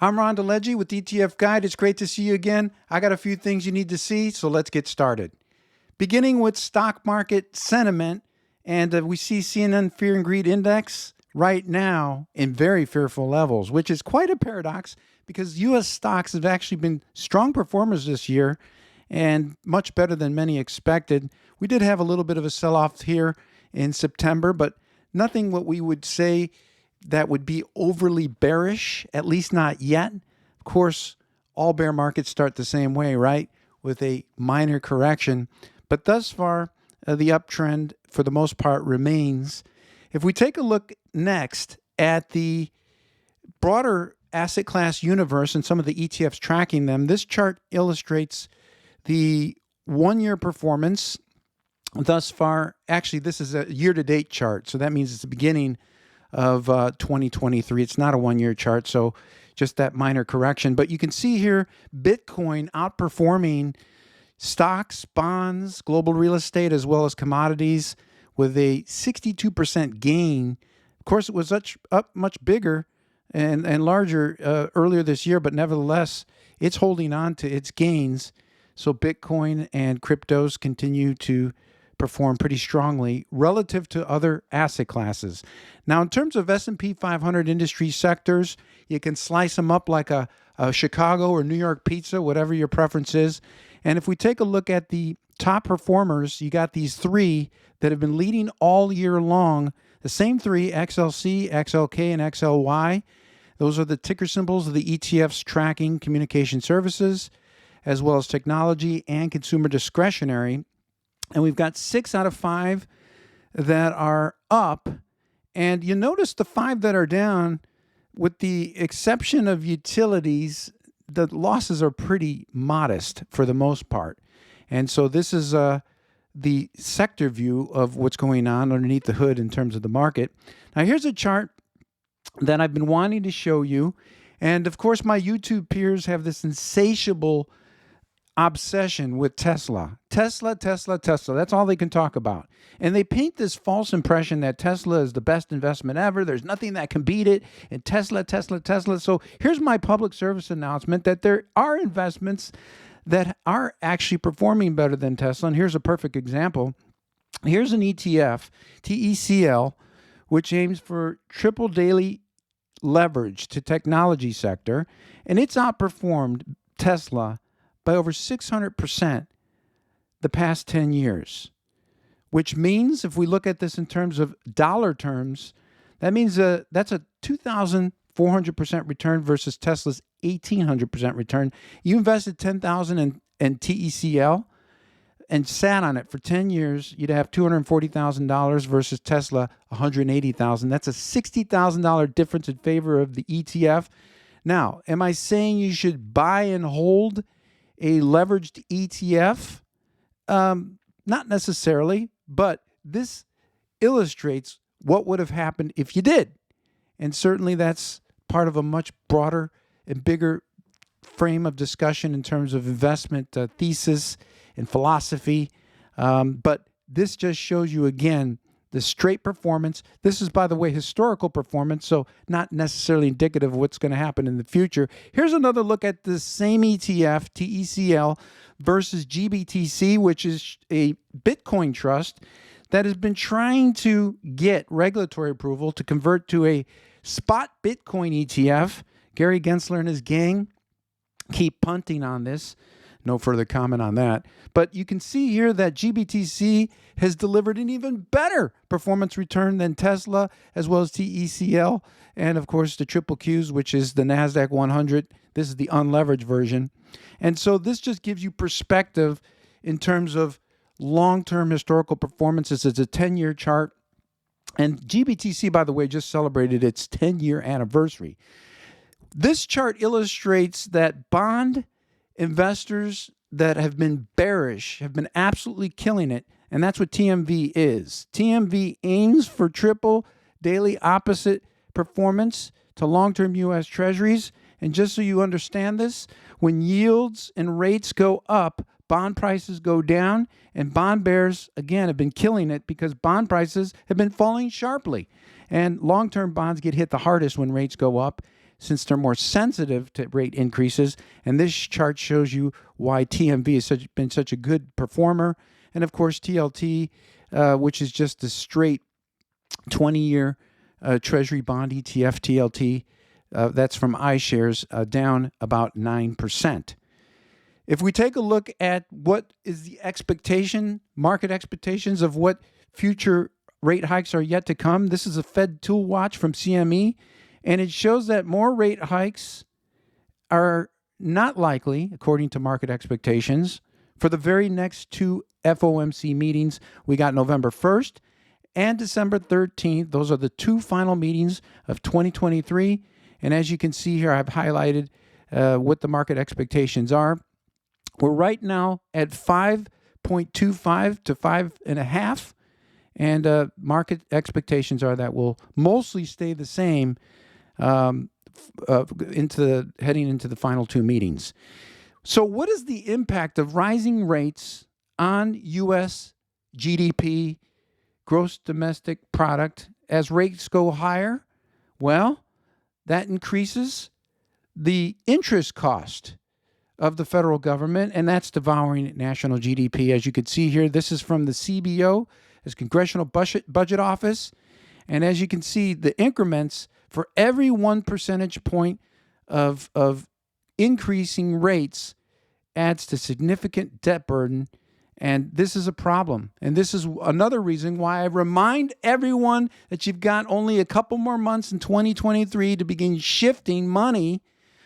I'm Ron DeLegge with ETF Guide. It's great to see you again. I got a few things you need to see, so let's get started. Beginning with stock market sentiment, and we see CNN Fear and Greed Index right now in very fearful levels, which is quite a paradox because U.S. stocks have actually been strong performers this year and much better than many expected. We did have a little bit of a sell-off here in September, but nothing what we would say that would be overly bearish, at least not yet. Of course, all bear markets start the same way, right? With a minor correction. But thus far, the uptrend, for the most part, remains. If we take a look next at the broader asset class universe and some of the ETFs tracking them, this chart illustrates the one-year performance thus far. Actually, this is a year-to-date chart, so that means it's the beginning of 2023. It's not a one-year chart, so just that minor correction. But you can see here Bitcoin outperforming stocks, bonds, global real estate, as well as commodities with a 62% gain. Of course, it was up much bigger and larger earlier this year, but nevertheless, it's holding on to its gains. So Bitcoin and cryptos continue to perform pretty strongly relative to other asset classes. Now, in terms of S&P 500 industry sectors, you can slice them up like a Chicago or New York pizza, whatever your preference is. And if we take a look at the top performers, you got these three that have been leading all year long. The same three, XLC, XLK, and XLY. Those are the ticker symbols of the ETFs tracking communication services, as well as technology and consumer discretionary. And we've got 6 out of 5 that are up. And you notice the 5 that are down, with the exception of utilities, the losses are pretty modest for the most part. And so this is the sector view of what's going on underneath the hood in terms of the market. Now, here's a chart that I've been wanting to show you. And of course, my YouTube peers have this insatiable obsession with Tesla. Tesla. That's all they can talk about. And they paint this false impression that Tesla is the best investment ever. There's nothing that can beat it. And Tesla. So here's my public service announcement that there are investments that are actually performing better than Tesla. And here's a perfect example. Here's an ETF, TECL, which aims for triple daily leverage to technology sector. And it's outperformed Tesla by over 600% the past 10 years, which means if we look at this in terms of dollar terms, that means that's a 2,400% return versus Tesla's 1,800% return. You invested $10,000 in TECL and sat on it for 10 years, you'd have $240,000 versus Tesla $180,000. That's a $60,000 difference in favor of the ETF. Now, am I saying you should buy and hold a leveraged ETF? Not necessarily, but this illustrates what would have happened if you did. And certainly that's part of a much broader and bigger frame of discussion in terms of investment thesis and philosophy. But this just shows you again the straight performance. This is, by the way, historical performance, so not necessarily indicative of what's going to happen in the future. Here's another look at the same ETF, TECL, versus GBTC, which is a Bitcoin trust that has been trying to get regulatory approval to convert to a spot Bitcoin ETF. Gary Gensler and his gang keep punting on this. No further comment on that. But you can see here that GBTC has delivered an even better performance return than Tesla, as well as TECL, and of course the triple Qs, which is the NASDAQ 100. This is the unleveraged version. And so this just gives you perspective in terms of long-term historical performances. It's a 10-year chart. And GBTC, by the way, just celebrated its 10-year anniversary. This chart illustrates that bond investors that have been bearish have been absolutely killing it, and that's what TMV is. TMV aims for triple daily opposite performance to long-term U.S. Treasuries. And just so you understand this, when yields and rates go up, bond prices go down, and bond bears, again, have been killing it because bond prices have been falling sharply. And long-term bonds get hit the hardest when rates go up. since they're more sensitive to rate increases. And this chart shows you why TMV has been such a good performer. And of course, TLT, which is just the straight 20-year Treasury bond ETF, TLT, that's from iShares, down about 9%. If we take a look at what is the market expectations of what future rate hikes are yet to come, this is a Fed Tool Watch from CME, and it shows that more rate hikes are not likely, according to market expectations, for the very next two FOMC meetings. We got November 1st and December 13th. Those are the two final meetings of 2023. And as you can see here, I've highlighted what the market expectations are. We're right now at 5.25 to 5.5, and market expectations are that will mostly stay the same heading into the final two meetings. So what is the impact of rising rates on U.S. GDP, gross domestic product, as rates go higher? Well, that increases the interest cost of the federal government, and that's devouring national GDP. As you can see here, this is from the CBO, as Congressional Budget Office. And as you can see, the increments for every 1 percentage point of increasing rates adds to significant debt burden. And this is a problem. And this is another reason why I remind everyone that you've got only a couple more months in 2023 to begin shifting money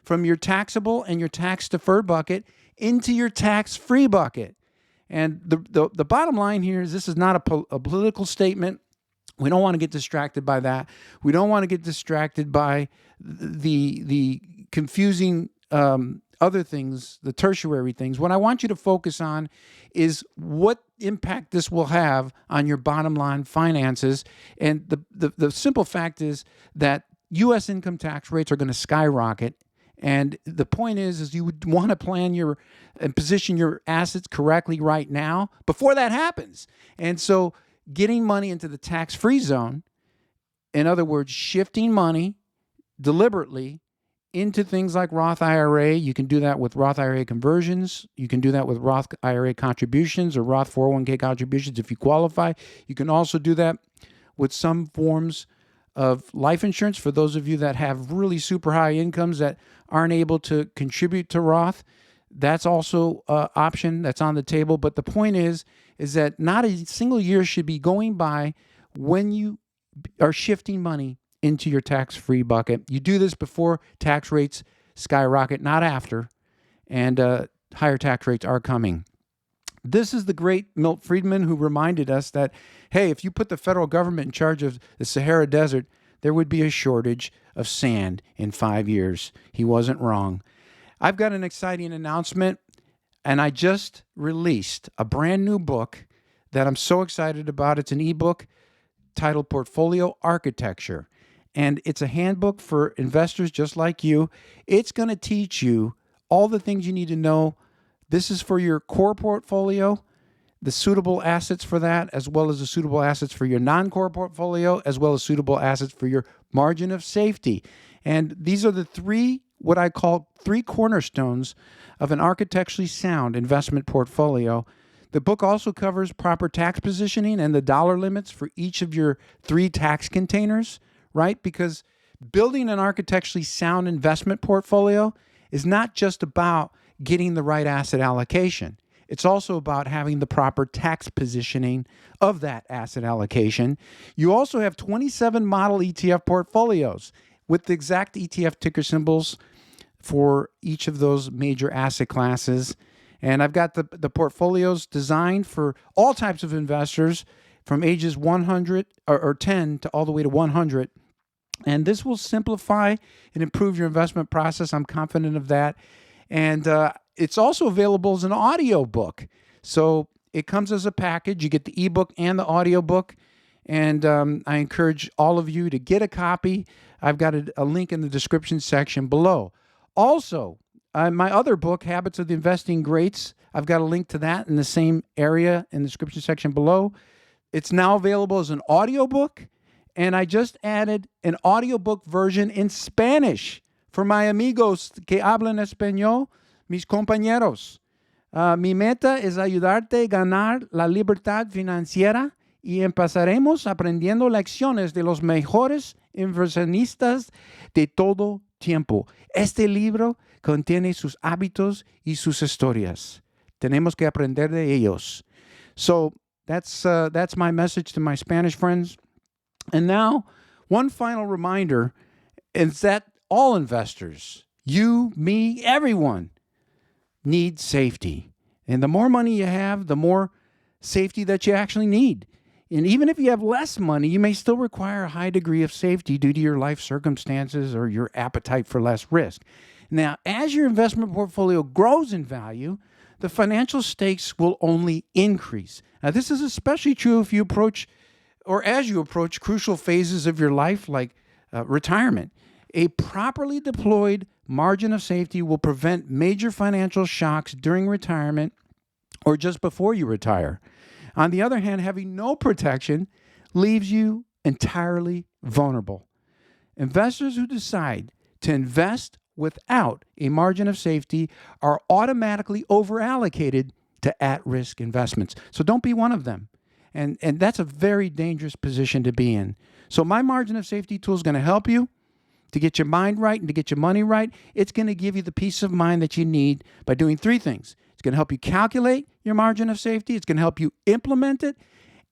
from your taxable and your tax-deferred bucket into your tax-free bucket. And the bottom line here is this is not a political statement. We don't want to get distracted by that. We don't want to get distracted by the confusing other things, the tertiary things. What I want you to focus on is what impact this will have on your bottom line finances. And the simple fact is that U.S. income tax rates are going to skyrocket. And the point is you would want to plan and position your assets correctly right now before that happens. And so getting money into the tax-free zone, in other words, shifting money deliberately into things like Roth IRA. You can do that with Roth IRA conversions. You can do that with Roth IRA contributions or Roth 401k contributions if you qualify. You can also do that with some forms of life insurance for those of you that have really super high incomes that aren't able to contribute to Roth. That's also an option that's on the table. But the point is that not a single year should be going by when you are shifting money into your tax-free bucket. You do this before tax rates skyrocket, not after, and higher tax rates are coming. This is the great Milt Friedman who reminded us that, hey, if you put the federal government in charge of the Sahara Desert, there would be a shortage of sand in 5 years. He wasn't wrong. I've got an exciting announcement, and I just released a brand new book that I'm so excited about. It's an ebook titled Portfolio Architecture, and it's a handbook for investors just like you. It's going to teach you all the things you need to know. This is for your core portfolio, the suitable assets for that, as well as the suitable assets for your non-core portfolio, as well as suitable assets for your margin of safety. And these are the what I call three cornerstones of an architecturally sound investment portfolio. The book also covers proper tax positioning and the dollar limits for each of your 3 tax containers, right? Because building an architecturally sound investment portfolio is not just about getting the right asset allocation. It's also about having the proper tax positioning of that asset allocation. You also have 27 model ETF portfolios with the exact ETF ticker symbols for each of those major asset classes. And I've got the portfolios designed for all types of investors from ages 100 or 10 to all the way to 100. And this will simplify and improve your investment process. I'm confident of that. And it's also available as an audio book. So it comes as a package. You get the ebook and the audio book. And I encourage all of you to get a copy. I've got a link in the description section below. Also, my other book, Habits of the Investing Greats, I've got a link to that in the same area in the description section below. It's now available as an audiobook, and I just added an audiobook version in Spanish For my amigos que hablan español, mis compañeros, mi meta es ayudarte a ganar la libertad financiera y empezaremos aprendiendo lecciones de los mejores inversionistas de todo tiempo. Este libro contiene sus hábitos y sus historias. Tenemos que aprender de ellos. So that's my message to my Spanish friends. And now, one final reminder is that all investors, you, me, everyone, need safety. And the more money you have, the more safety that you actually need. And even if you have less money, you may still require a high degree of safety due to your life circumstances or your appetite for less risk. Now, as your investment portfolio grows in value, the financial stakes will only increase. Now, this is especially true if you approach, or as you approach crucial phases of your life, like retirement. A properly deployed margin of safety will prevent major financial shocks during retirement or just before you retire. On the other hand, having no protection leaves you entirely vulnerable. Investors who decide to invest without a margin of safety are automatically overallocated to at-risk investments. So don't be one of them. And that's a very dangerous position to be in. So my margin of safety tool is going to help you to get your mind right and to get your money right. It's going to give you the peace of mind that you need by doing three things. It's going to help you calculate your margin of safety. It's going to help you implement it.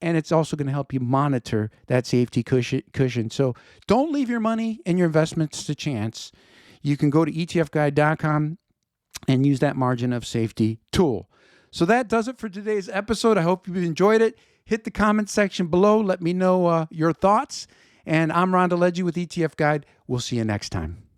And it's also going to help you monitor that safety cushion. So don't leave your money and your investments to chance. You can go to etfguide.com and use that margin of safety tool. So that does it for today's episode. I hope you've enjoyed it. Hit the comment section below. Let me know your thoughts. And I'm Ron DeLegge with ETF Guide. We'll see you next time.